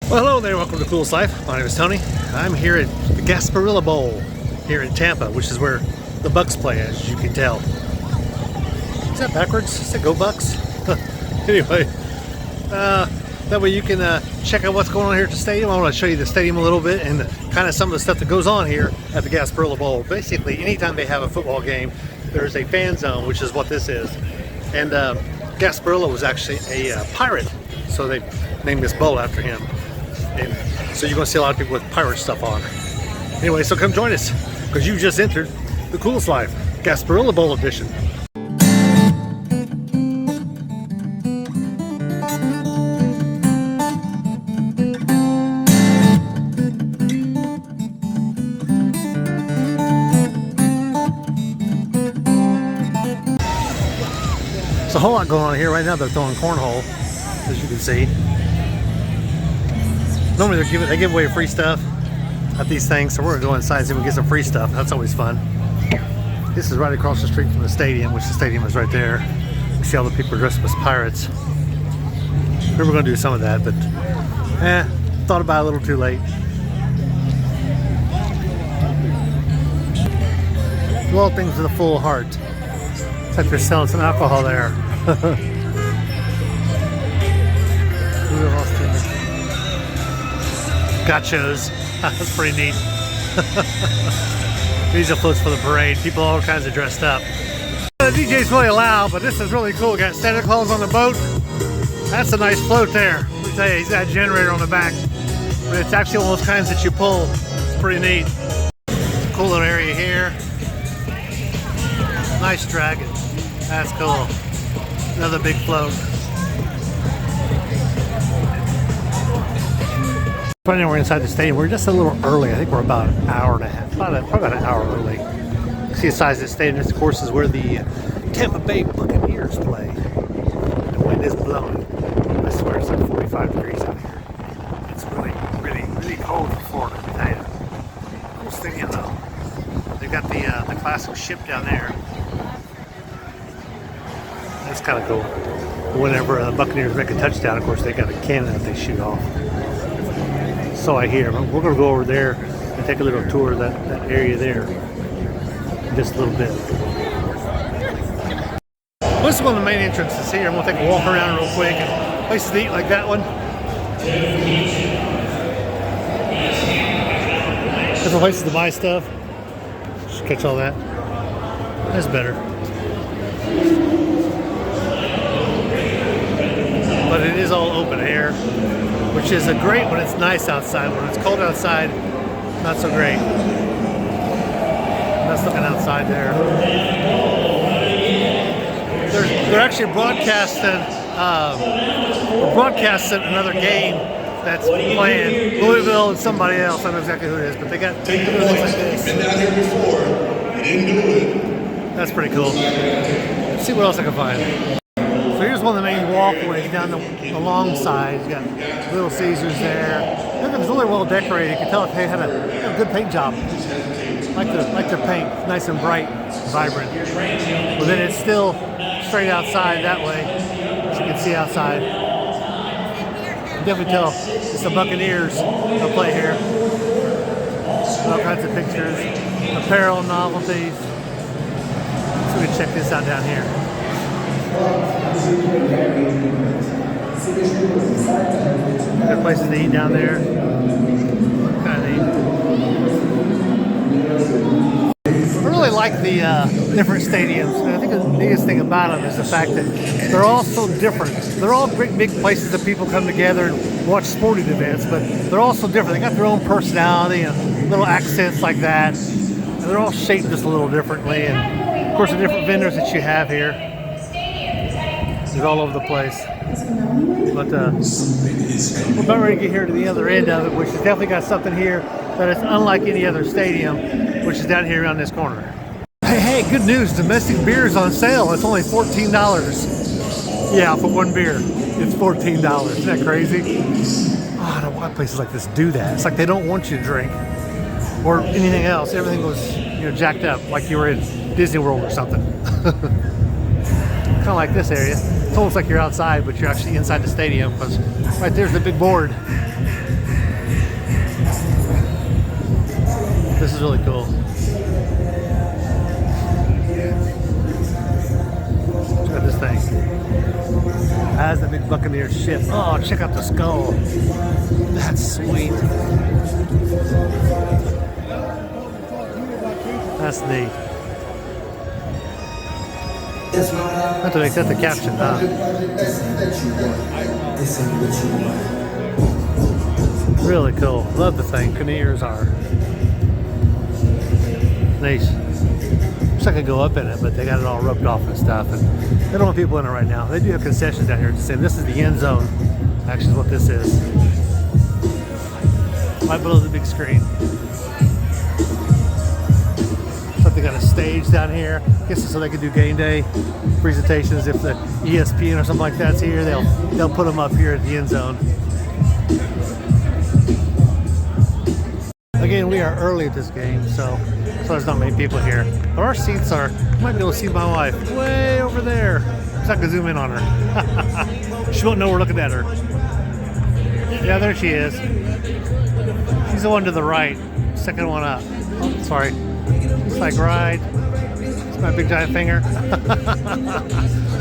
Well, hello there, welcome to Coolest Life. My name is Tony. I'm here at the Gasparilla Bowl here in Tampa, which is where the Bucks play, as you can tell. Is that backwards? Is it Go Bucks? Anyway, that way you can check out what's going on here at the stadium. I want to show you the stadium a little bit and kind of some of the stuff that goes on here at the Gasparilla Bowl. Basically, anytime they have a football game, there's a fan zone, which is what this is. And Gasparilla was actually a pirate, so they named this bowl after him. And so you're going to see a lot of people with pirate stuff on. Anyway, so come join us, because you just entered the Coolest Life, Gasparilla Bowl edition. There's a whole lot going on here right now. They're throwing cornhole, as you can see. Normally they give away free stuff at these things, so we're gonna go inside and see if we can get some free stuff. That's always fun. This is right across the street from the stadium, which the stadium is right there. You see all the people dressed up as pirates. We were gonna do some of that, but thought about it a little too late. Do all things with a full heart. It's like they're selling some alcohol there. Gachos. That's pretty neat. These are floats for the parade. People all kinds of dressed up. The DJ's really loud, but this is really cool. Got Santa Claus on the boat. That's a nice float there. Let me tell you, he's got a generator on the back. But it's actually one of those kinds that you pull. It's pretty neat. Cool little area here. Nice dragon. That's cool. Another big float. Right now we're inside the stadium. We're just a little early. I think we're about an hour and a half. Probably about an hour early. See the size of the stadium. This, of course, is where the Tampa Bay Buccaneers play. The wind is blowing. I swear it's like 45 degrees out here. It's really, really, really cold in Florida, I tell you. Cool stadium though. They've got the classic ship down there. That's kind of cool. Whenever the Buccaneers make a touchdown, of course, they got a cannon that they shoot off. So I hear. We're going to go over there and take a little tour of that area there in just a little bit. Well, this is one of the main entrances here. I'm going to take a walk around real quick. Places to eat like that one. Different places to buy stuff. Just catch all that. That's better. But it is all open air, which is great when it's nice outside. When it's cold outside, not so great. That's looking outside there. They're actually broadcasting another game that's playing Louisville and somebody else. I don't know exactly who it is, but they looks like this. Been down here before. You didn't do it. That's pretty cool. Let's see what else I can find. So here's one of the main walkways down the long side. You got Little Caesars there. Look, it's really well decorated. You can tell if they had a good paint job. Like their paint, nice and bright, vibrant. But then it's still straight outside that way, as you can see outside. You can definitely tell it's the Buccaneers that play here. All kinds of pictures, apparel, novelties. So we can check this out down here. Good places to eat down there. Kind of neat. I really like the different stadiums. I think the biggest thing about them is the fact that they're all so different. They're all big places that people come together and watch sporting events, but they're all so different. They got their own personality and little accents like that. And they're all shaped just a little differently. And of course, the different vendors that you have here. They're all over the place. But we're about ready to get here to the other end of it, which has definitely got something here that is unlike any other stadium, which is down here around this corner. Hey, good news. Domestic beer is on sale. It's only $14. Yeah, for one beer. It's $14. Isn't that crazy? Oh, I don't know why places like this do that. It's like they don't want you to drink or anything else. Everything was, jacked up like you were in Disney World or something. Kind of like this area. It's almost like you're outside, but you're actually inside the stadium, because right there's the big board. is really cool. Check out this thing. That's the big Buccaneer ship. Oh, check out the skull. That's sweet. That's neat. I have to make that the caption, huh? Really cool. Love the thing. Canoeiers are nice. Wish I could go up in it, but they got it all roped off and stuff, and they don't want people in it right now. They do have concessions down here to say this is the end zone. Actually, is what this is. Right below the big screen. So they got a stage down here. I guess so they can do game day presentations. If the ESPN or something like that's here, they'll put them up here at the end zone. Again, we are early at this game, so there's not many people here. But our seats are, you might be able to see my wife way over there. So I can zoom in on her. She won't know we're looking at her. Yeah, there she is. She's the one to the right, second one up. Oh, sorry. It's like right. It's my big giant finger.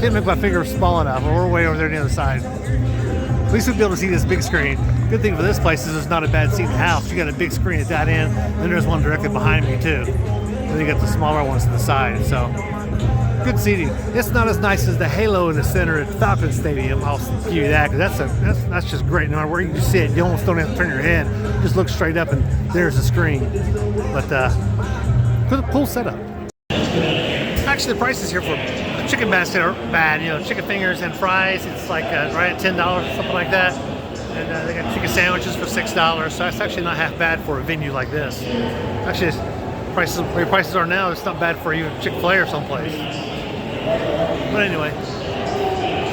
Can't make my finger small enough, or we're way over there on the other side. At least we'll be able to see this big screen. Good thing for this place is there's not a bad seat in the house. You got a big screen at that end, then there's one directly behind me too. Then you got the smaller ones to the side. So good seating. It's not as nice as the halo in the center at Falcon Stadium. I'll give you that, because that's just great. No matter where you sit, you almost don't have to turn your head. Just look straight up and there's the screen. But cool setup. Actually, the prices here for a chicken basket are bad. You know, chicken fingers and fries. It's like right at $10 or something like that. And they got chicken sandwiches for $6. So that's actually not half bad for a venue like this. Actually, prices where prices are now, it's not bad for you Chick-fil-A or someplace. But anyway,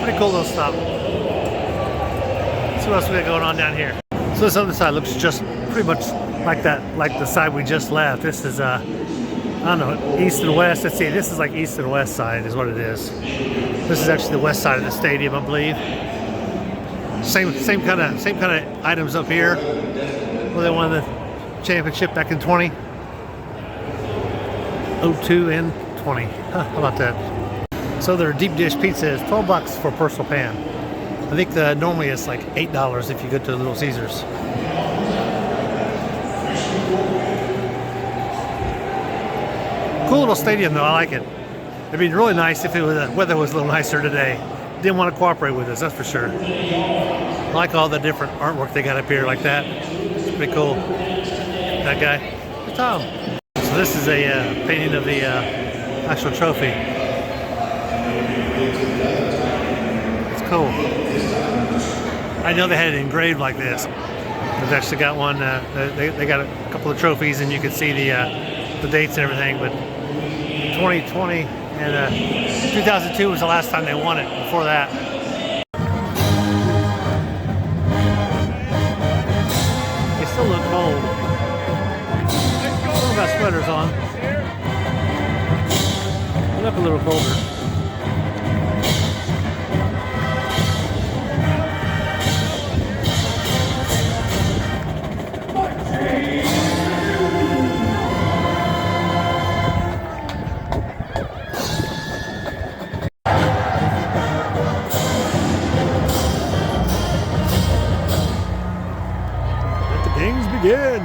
pretty cool little stop. Let's see what else we got going on down here. So this other side looks just pretty much like that, like the side we just left. This is I don't know, east and west. Let's see, this is like east and west side is what it is. This is actually the west side of the stadium, I believe. Same kind of items up here. Well, they won the championship back in 2002 and 20. Huh, how about that? So their deep dish pizza is $12 for a personal pan. I think normally it's like $8 if you go to Little Caesars. Cool little stadium though, I like it. It'd be really nice if the weather was a little nicer today. Didn't want to cooperate with us, that's for sure. I like all the different artwork they got up here like that. It's pretty cool. That guy, it's Tom. So this is a painting of the actual trophy. It's cool. I know they had it engraved like this. They've actually got one. They got a couple of trophies, and you can see the dates and everything. But 2020 and 2002 was the last time they won it. Before that, they still look cold. Still got sweaters on. They look a little colder. Begin.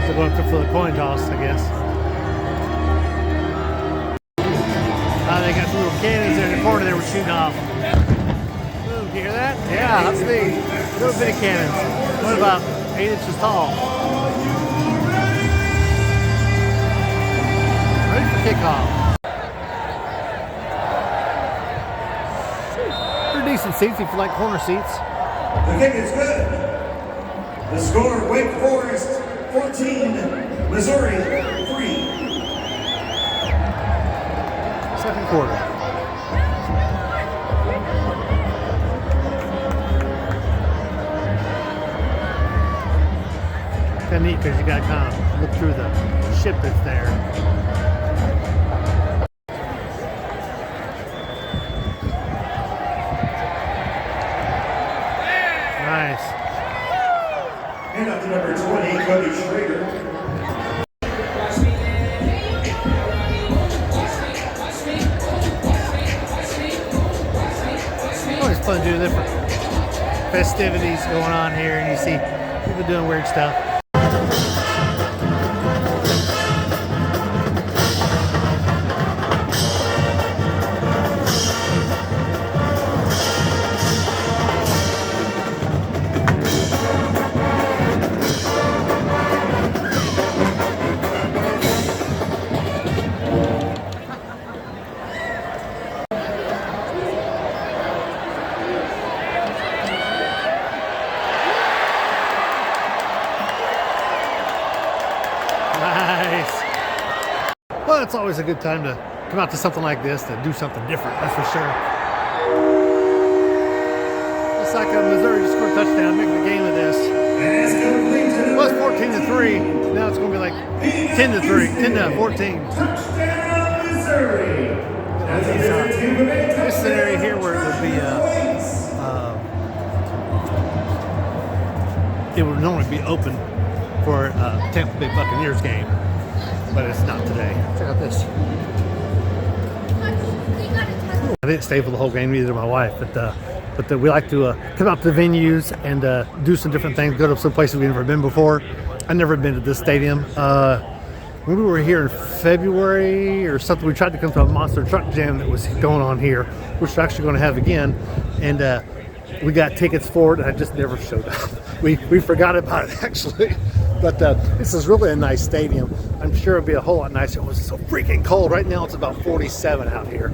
They're going for the coin toss, I guess. They got some little cannons there in the corner they were shooting off. Ooh, do you hear that? Yeah, that's neat. Little bitty cannons. What about 8 inches tall? Ready for kickoff. Decent seats if you like corner seats. The kick is good. The score, Wake Forest 14, Missouri 3. Second quarter. Kind of neat because you got to kind of look through the ship that's there. Nice. Cody Schrader. Always fun to do different festivities going on here, and you see people doing weird stuff. Nice. Well, it's always a good time to come out to something like this to do something different, that's for sure. Looks like Missouri just scored a touchdown, making a game of this. It was 14-3. Now it's going to be like 10-3, 10-14. Touchdown, Missouri. This is an area here where it would be it would normally be open for Tampa Bay Buccaneers game, but it's not today. Check out this. I didn't stay for the whole game, neither did my wife, but we like to come out to the venues and do some different things, go to some places we've never been before. I've never been to this stadium. When we were here in February or something, we tried to come to a monster truck jam that was going on here, which we're actually going to have again, and we got tickets for it, and I just never showed up. We forgot about it, actually. But this is really a nice stadium. I'm sure it'd be a whole lot nicer. It was so freaking cold. Right now it's about 47 out here,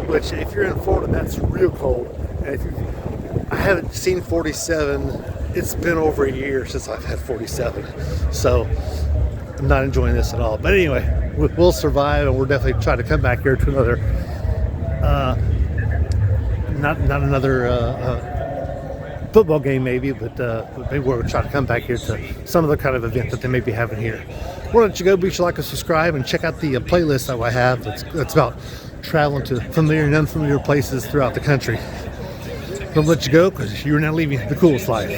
which if you're in Florida, that's real cold. And I haven't seen 47. It's been over a year since I've had 47. So I'm not enjoying this at all. But anyway, we'll survive, and we'll definitely try to come back here to another, not another football game maybe, but maybe we're going to try to come back here to some other kind of event that they may be having here. We'll let you go. Be sure to like and subscribe, and check out the playlist that I have. That's about traveling to familiar and unfamiliar places throughout the country. I'll let you go because you're now leaving the coolest life.